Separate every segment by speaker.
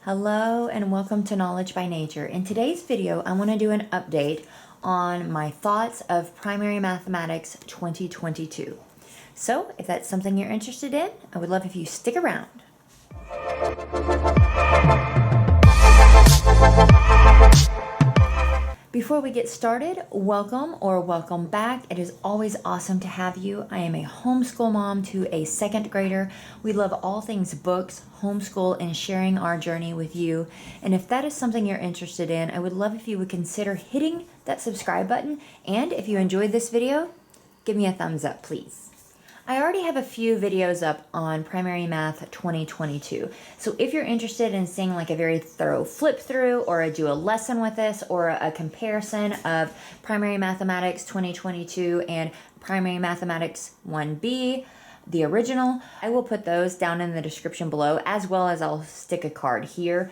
Speaker 1: Hello and welcome to Knowledge by Nature. In today's video, I want to do an update on my thoughts of Primary Mathematics 2022. So if that's something you're interested in, I would love if you stick around. Before we get started, welcome or welcome back. It is always awesome to have you. I am a homeschool mom to a second grader. We love all things books, homeschool, and sharing our journey with you. And if that is something you're interested in, I would love if you would consider hitting that subscribe button. And if you enjoyed this video, give me a thumbs up, please. I already have a few videos up on Primary Math 2022. So if you're interested in seeing like a very thorough flip through or do a lesson with this or a comparison of Primary Mathematics 2022 and Primary Mathematics 1B, the original, I will put those down in the description below, as well as I'll stick a card here.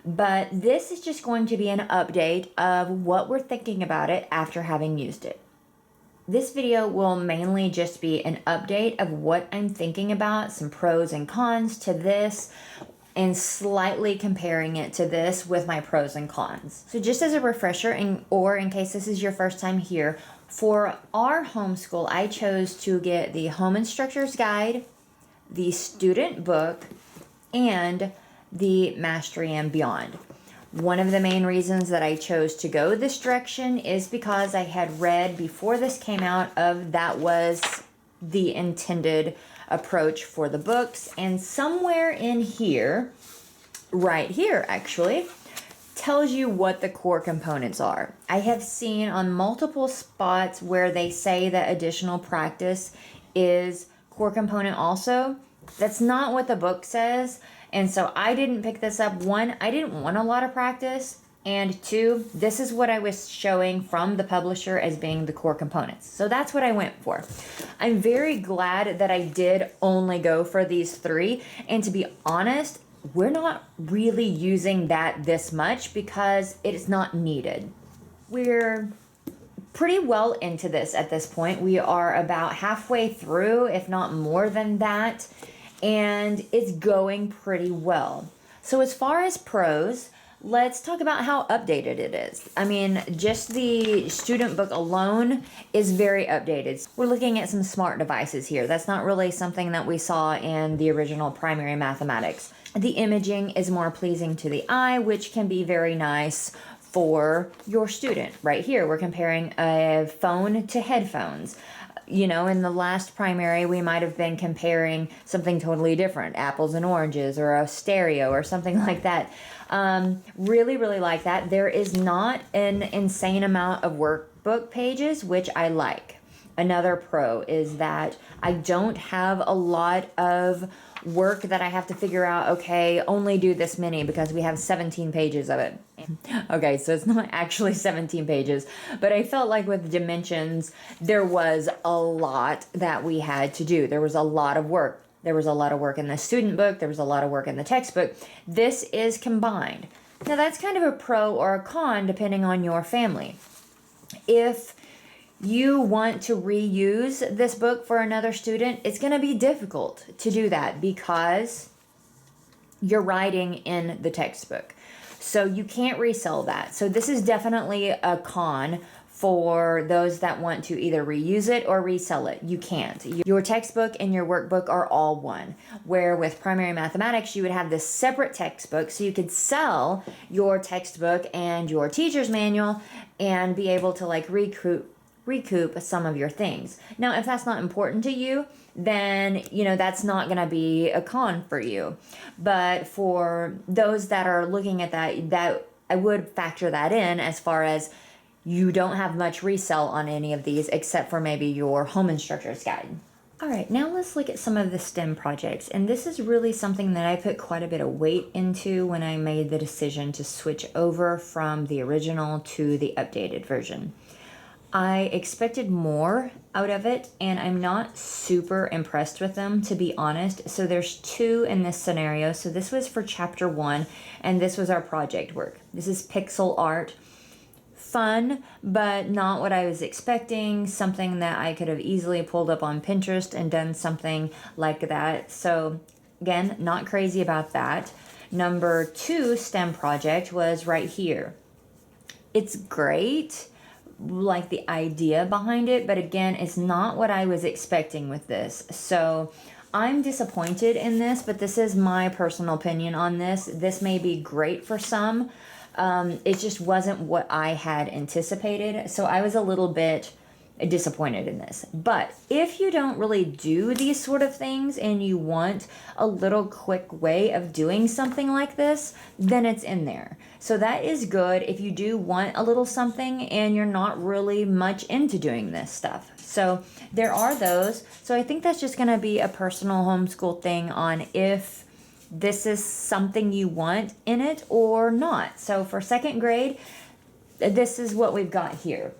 Speaker 1: But this is just going to be an update of what we're thinking about it after having used it. This video will mainly just be an update of what I'm thinking about, some pros and cons to this, and slightly comparing it to this with my pros and cons. So just as a refresher, or in case this is your first time here, for our homeschool, I chose to get the Home Instructor's Guide, the Student Book, and the Mastery and Beyond. One of the main reasons that I chose to go this direction is because I had read before this came out that was the intended approach for the books, and somewhere in here, right here actually, tells you what the core components are. I have seen on multiple spots where they say that additional practice is core component also. That's not what the book says. And so I didn't pick this up. One, I didn't want a lot of practice. And two, this is what I was showing from the publisher as being the core components. So that's what I went for. I'm very glad that I did only go for these three. And to be honest, we're not really using that this much because it is not needed. We're pretty well into this at this point. We are about halfway through, if not more than that. And it's going pretty well. So as far as pros, let's talk about how updated it is. I mean, just the student book alone is very updated. We're looking at some smart devices here. That's not really something that we saw in the original Primary Mathematics. The imaging is more pleasing to the eye, which can be very nice for your student. Right here, we're comparing a phone to headphones. You know, in the last primary, we might have been comparing something totally different, apples and oranges, or a stereo, or something like that. Really, really like that. There is not an insane amount of workbook pages, which I like. Another pro is that I don't have a lot of work that I have to figure out, okay, only do this many because we have 17 pages of it. Okay, so it's not actually 17 pages, but I felt like with dimensions, there was a lot that we had to do. There was a lot of work. There was a lot of work in the student book. There was a lot of work in the textbook. This is combined. Now that's kind of a pro or a con depending on your family. If you want to reuse this book for another student, it's going to be difficult to do that because you're writing in the textbook. So you can't resell that. So this is definitely a con for those that want to either reuse it or resell it. You can't. Your textbook and your workbook are all one. Where with Primary Mathematics, you would have this separate textbook, so you could sell your textbook and your teacher's manual and be able to like recoup some of your things. Now, if that's not important to you, then, you know, that's not going to be a con for you. But for those that are looking at that I would factor that in as far as you don't have much resell on any of these except for maybe your Home Instructor's Guide. All right, now let's look at some of the STEM projects. And this is really something that I put quite a bit of weight into when I made the decision to switch over from the original to the updated version. I expected more out of it, and I'm not super impressed with them, to be honest. So there's two in this scenario. So this was for chapter 1, and this was our project work. This is pixel art. Fun, but not what I was expecting. Something that I could have easily pulled up on Pinterest and done something like that. So again, not crazy about that. Number 2 STEM project was right here. It's great, like the idea behind it, but again, it's not what I was expecting with this. So I'm disappointed in this, but this is my personal opinion on this. This may be great for some. It just wasn't what I had anticipated. So I was a little bit disappointed in this. But if you don't really do these sort of things and you want a little quick way of doing something like this, then it's in there. So that is good if you do want a little something and you're not really much into doing this stuff. So there are those. So I think that's just going to be a personal homeschool thing on if this is something you want in it or not. So for second grade, this is what we've got here.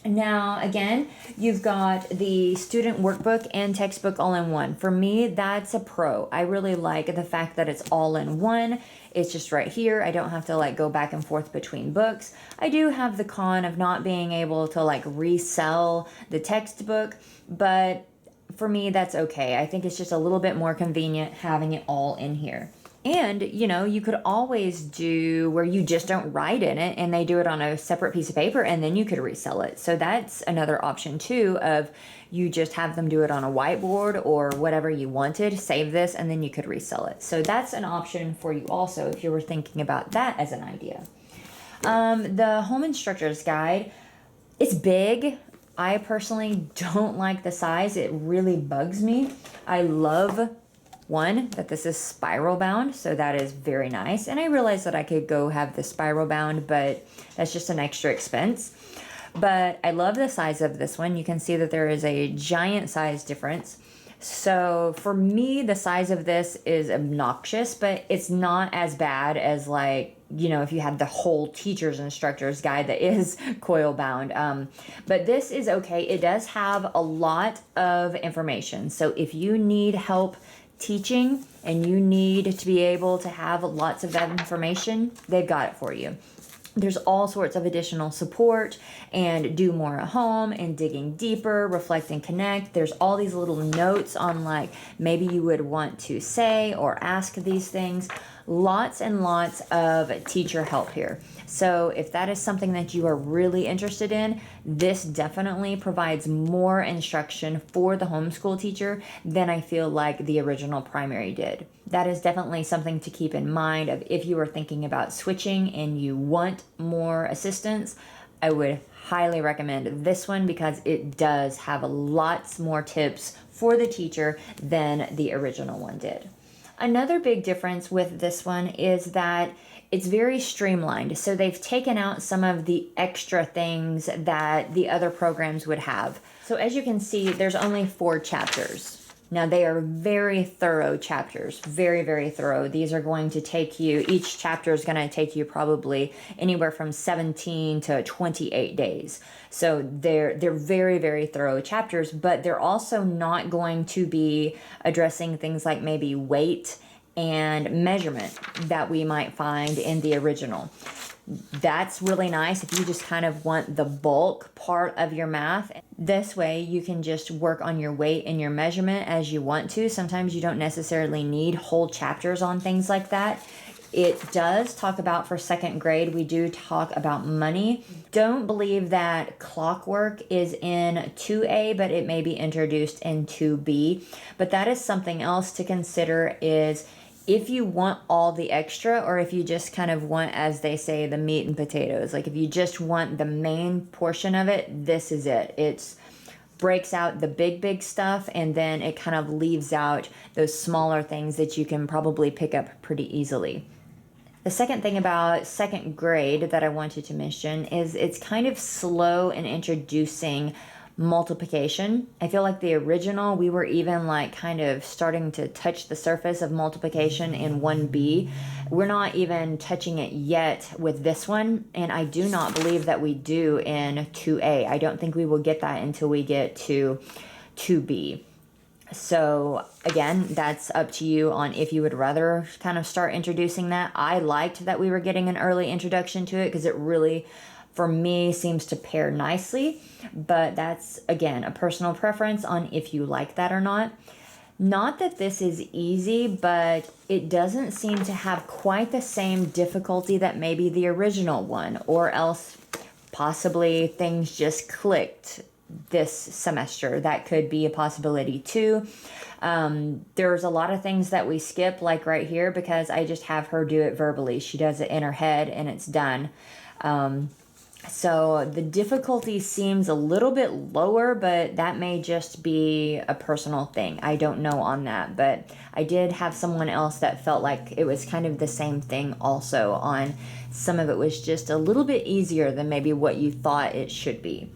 Speaker 1: Now, again, you've got the student workbook and textbook all in one. For me, that's a pro. I really like the fact that it's all in one. It's just right here. I don't have to like go back and forth between books. I do have the con of not being able to like resell the textbook, but for me, that's okay. I think it's just a little bit more convenient having it all in here. And, you know, you could always do where you just don't write in it and they do it on a separate piece of paper and then you could resell it. So that's another option too, of you just have them do it on a whiteboard or whatever you wanted, save this, and then you could resell it. So that's an option for you also if you were thinking about that as an idea. The Home Instructor's Guide, it's big. I personally don't like the size. It really bugs me. I love one, that this is spiral bound, so that is very nice. And I realized that I could go have the spiral bound, but that's just an extra expense. But I love the size of this one. You can see that there is a giant size difference. So for me, the size of this is obnoxious, but it's not as bad as like, you know, if you had the whole teacher's instructor's guide that is coil bound. But this is okay. It does have a lot of information. So if you need help teaching and you need to be able to have lots of that information, they've got it for you. There's all sorts of additional support and do more at home and digging deeper, reflect and connect. There's all these little notes on like maybe you would want to say or ask these things. Lots and lots of teacher help here. So if that is something that you are really interested in, this definitely provides more instruction for the homeschool teacher than I feel like the original primary did. That is definitely something to keep in mind of if you are thinking about switching and you want more assistance. I would highly recommend this one because it does have lots more tips for the teacher than the original one did. Another big difference with this one is that it's very streamlined. So they've taken out some of the extra things that the other programs would have. So as you can see, there's only 4 chapters. Now they are very thorough chapters, very, very thorough. These are going to take you, each chapter is going to take you probably anywhere from 17 to 28 days. So they're very, very thorough chapters, but they're also not going to be addressing things like maybe weight and measurement that we might find in the original. That's really nice if you just kind of want the bulk part of your math. This way you can just work on your weight and your measurement as you want to. Sometimes you don't necessarily need whole chapters on things like that. It does talk about for second grade, we do talk about money. Don't believe that clockwork is in 2A, but it may be introduced in 2B. But that is something else to consider is if you want all the extra, or if you just kind of want, as they say, the meat and potatoes, like if you just want the main portion of it, this is it. It breaks out the big stuff, and then it kind of leaves out those smaller things that you can probably pick up pretty easily. The second thing about second grade that I wanted to mention is it's kind of slow in introducing multiplication. I feel like the original, we were even like kind of starting to touch the surface of multiplication in 1B. We're not even touching it yet with this one, and I do not believe that we do in 2A. I don't think we will get that until we get to 2B. So again, that's up to you on if you would rather kind of start introducing that. I liked that we were getting an early introduction to it because it really, for me, seems to pair nicely, but that's, again, a personal preference on if you like that or not. Not that this is easy, but it doesn't seem to have quite the same difficulty that maybe the original one, or else possibly things just clicked this semester. That could be a possibility too. There's a lot of things that we skip, like right here, because I just have her do it verbally. She does it in her head and it's done. So the difficulty seems a little bit lower, but that may just be a personal thing. I don't know on that, but I did have someone else that felt like it was kind of the same thing also. On some of it was just a little bit easier than maybe what you thought it should be.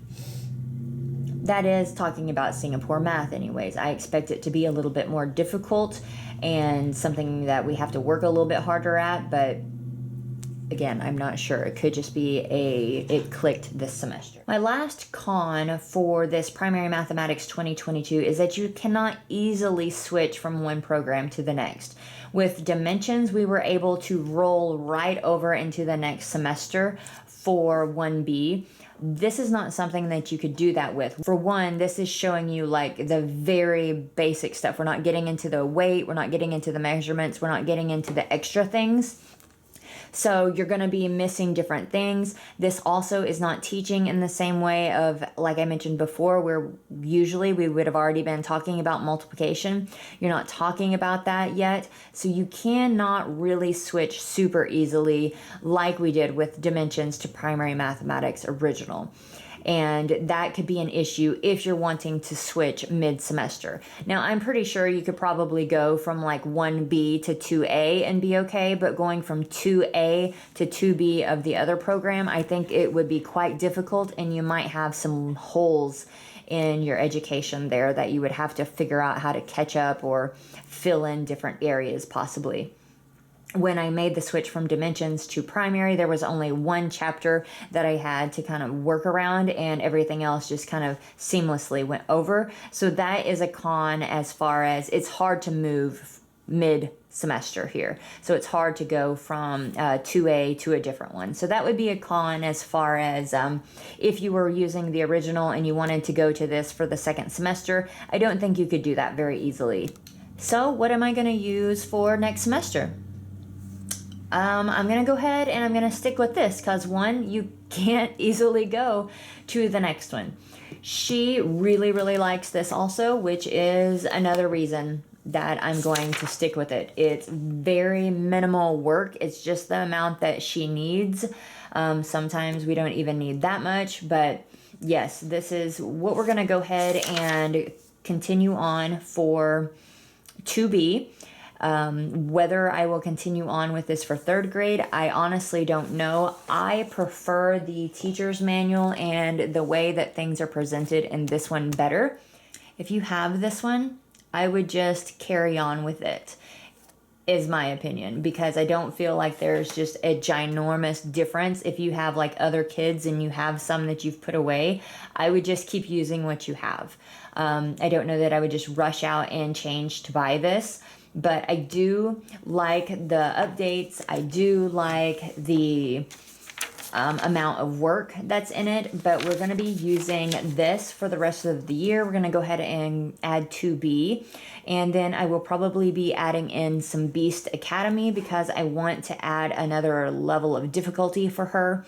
Speaker 1: That is talking about Singapore math anyways. I expect it to be a little bit more difficult and something that we have to work a little bit harder at, but again, I'm not sure. It could just be it clicked this semester. My last con for this Primary Mathematics 2022 is that you cannot easily switch from one program to the next. With Dimensions, we were able to roll right over into the next semester for 1B. This is not something that you could do that with. For one, this is showing you like the very basic stuff. We're not getting into the weight, we're not getting into the measurements, we're not getting into the extra things. So you're going to be missing different things. This also is not teaching in the same way of, like I mentioned before, where usually we would have already been talking about multiplication. You're not talking about that yet. So you cannot really switch super easily like we did with Dimensions to Primary Mathematics Original. And that could be an issue if you're wanting to switch mid-semester. Now, I'm pretty sure you could probably go from like 1B to 2A and be okay, but going from 2A to 2B of the other program, I think it would be quite difficult, and you might have some holes in your education there that you would have to figure out how to catch up or fill in different areas possibly. When I made the switch from Dimensions to Primary, there was only one chapter that I had to kind of work around, and everything else just kind of seamlessly went over. So that is a con as far as it's hard to move mid-semester here. So it's hard to go from 2A to a different one. So that would be a con as far as if you were using the original and you wanted to go to this for the second semester. I don't think you could do that very easily. So what am I going to use for next semester? I'm going to go ahead and I'm going to stick with this because, one, you can't easily go to the next one. She really, really likes this also, which is another reason that I'm going to stick with it. It's very minimal work. It's just the amount that she needs. Sometimes we don't even need that much, but yes, this is what we're going to go ahead and continue on for 2B. Whether I will continue on with this for third grade, I honestly don't know. I prefer the teacher's manual and the way that things are presented in this one better. If you have this one, I would just carry on with it, is my opinion, because I don't feel like there's just a ginormous difference. If you have like other kids and you have some that you've put away, I would just keep using what you have. I don't know that I would just rush out and change to buy this. But I do like the updates. I do like the amount of work that's in it. But we're going to be using this for the rest of the year. We're going to go ahead and add 2B. And then I will probably be adding in some Beast Academy because I want to add another level of difficulty for her.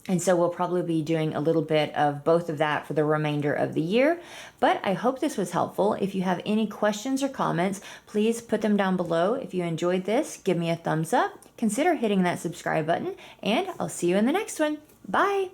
Speaker 1: And so we'll probably be doing a little bit of both of that for the remainder of the year. But I hope this was helpful. If you have any questions or comments, please put them down below. If you enjoyed this, give me a thumbs up. Consider hitting that subscribe button, and I'll see you in the next one. Bye!